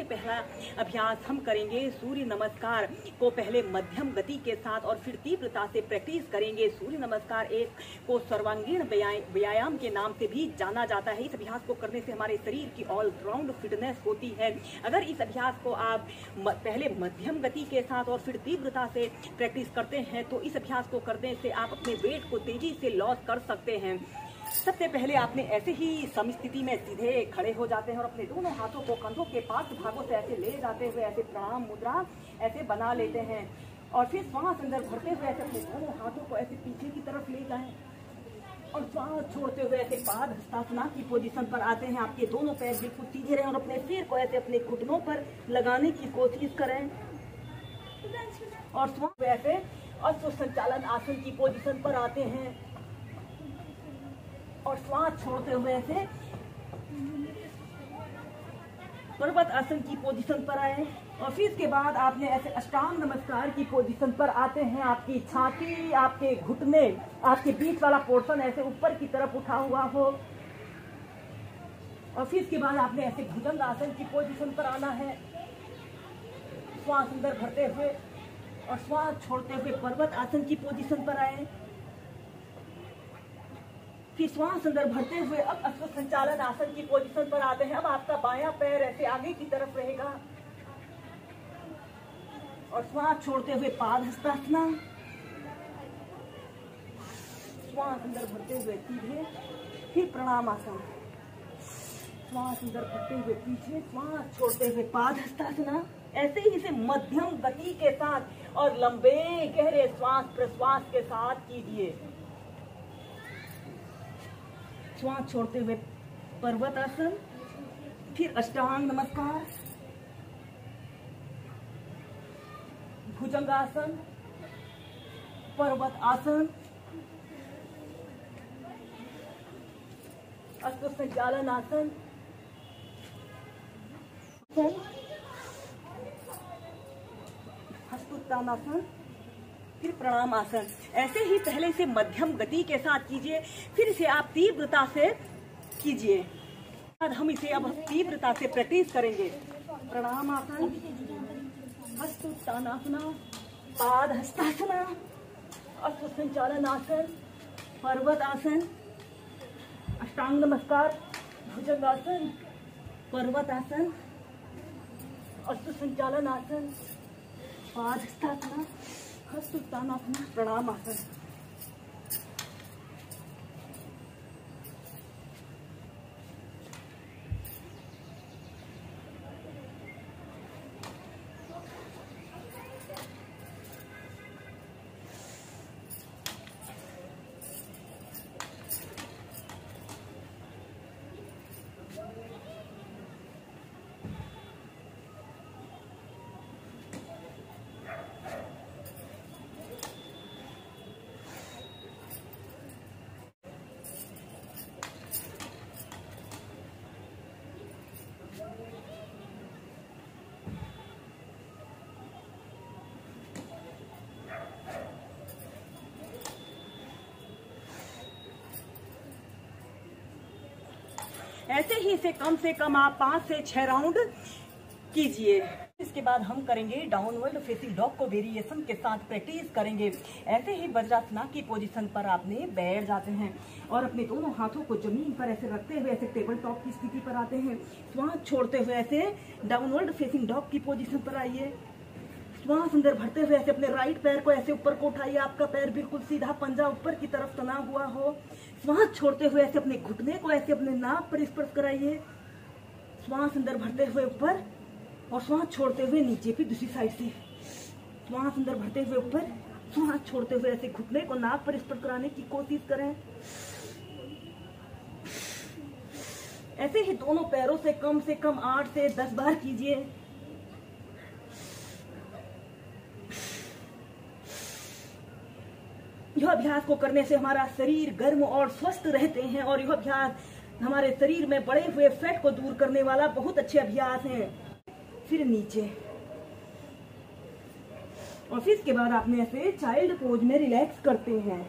पहला अभ्यास हम करेंगे सूर्य नमस्कार को पहले मध्यम गति के साथ और फिर तीव्रता से प्रैक्टिस करेंगे। सूर्य नमस्कार एक को सर्वांगीण व्यायाम के नाम से भी जाना जाता है। इस अभ्यास को करने से हमारे शरीर की ऑलराउंड फिटनेस होती है। अगर इस अभ्यास को आप पहले मध्यम गति के साथ और फिर तीव्रता से प्रैक्टिस करते हैं तो इस अभ्यास को करने से आप अपने वेट को तेजी से लॉस कर सकते हैं। सबसे पहले आपने ऐसे ही समस्थिति में सीधे खड़े हो जाते हैं और अपने दोनों हाथों को कंधों के पास भागों से ऐसे ले जाते हुए ऐसे प्रणाम मुद्रा ऐसे बना लेते हैं और फिर श्वास अंदर भरते हुए ऐसे अपने दोनों हाथों को ऐसे पीछे की तरफ ले जाएं और श्वास छोड़ते हुए ऐसे पाद हस्तासना की पोजीशन पर आते हैं। आपके दोनों पैर बिल्कुल सीधे रहें और अपने सिर को ऐसे अपने घुटनों पर लगाने की कोशिश करें और श्वास ऐसे अश्व संचालन आसन की पोजीशन पर आते हैं और श्वास छोड़ते हुए ऐसे पर्वत आसन की पोजीशन पर आए और फिर इसके बाद आपने ऐसे अष्टांग नमस्कार की पोजीशन पर आते हैं। आपकी छाती, आपके घुटने, आपके बीच वाला पोर्शन ऐसे ऊपर की तरफ उठा हुआ हो और फिर इसके बाद आपने ऐसे भुजंग आसन की पोजीशन पर आना है। श्वास अंदर भरते हुए और श्वास छोड़ते हुए पर्वत आसन की पोजीशन पर आए। फिर श्वास अंदर भरते हुए अब अश्व संचालन आसन की पोजीशन पर आते हैं। अब आपका बायां पैर ऐसे आगे की तरफ रहेगा और श्वास छोड़ते हुए पाद हस्तासना। श्वास अंदर भरते हुए सीधे, फिर प्रणाम आसन। श्वास अंदर भरते हुए पीछे, श्वास छोड़ते हुए पाद हस्तासना। ऐसे ही इसे मध्यम गति के साथ और लंबे गहरे श्वास प्रश्वास के साथ कीजिए। श्वास छोड़ते हुए पर्वत आसन, फिर अष्टांग नमस्कार, भुजंगासन, पर्वत आसन, अश्व संचालन आसन, हस्तोत्तानासन, फिर प्रणाम आसन। ऐसे ही पहले इसे मध्यम गति के साथ कीजिए, फिर इसे आप तीव्रता से कीजिए। हम इसे अब तीव्रता से प्रैक्टिस करेंगे। प्रणाम आसन, हस्तोत्तानासना, पाद हस्तासना, अश्व संचालन आसन, पर्वत आसन, अष्टांग नमस्कार, भुजंगासन, पर्वत आसन, अश्व संचालन आसन, पाद हस्तासना, हस्तोत्तानासना, प्रणाम आसन। ऐसे ही इसे कम से कम आप 5 से 6 राउंड कीजिए। इसके बाद हम करेंगे डाउनवर्ड फेसिंग डॉग को वेरिएशन के साथ प्रैक्टिस करेंगे। ऐसे ही वज्रासना की पोजीशन पर आपने बैठ जाते हैं और अपने दोनों हाथों को जमीन पर ऐसे रखते हुए ऐसे टेबल टॉप की स्थिति पर आते हैं। श्वास छोड़ते हुए ऐसे डाउनवर्ड फेसिंग डॉग की पोजीशन पर आइए। श्वास अंदर भरते हुए ऐसे अपने राइट पैर को ऐसे ऊपर को उठाइए। आपका पैर बिल्कुल सीधा, पंजा ऊपर की तरफ तना हुआ हो। श्वास छोड़ते हुए ऐसे अपने घुटने को ऐसे अपने नाक पर स्पर्श कराइए। श्वास अंदर भरते हुए ऊपर और श्वास छोड़ते हुए नीचे, फिर दूसरी साइड से श्वास अंदर भरते हुए ऊपर, श्वास छोड़ते हुए ऐसे घुटने को नाक पर स्पर्श कराने की कोशिश करें। ऐसे ही दोनों पैरों से कम 8 से 10 बार कीजिए। यह अभ्यास को करने से हमारा शरीर गर्म और स्वस्थ रहते हैं और यह अभ्यास हमारे शरीर में बढ़े हुए फैट को दूर करने वाला बहुत अच्छे अभ्यास हैं। फिर नीचे और फिर इसके बाद आपने ऐसे चाइल्ड पोज में रिलैक्स करते हैं।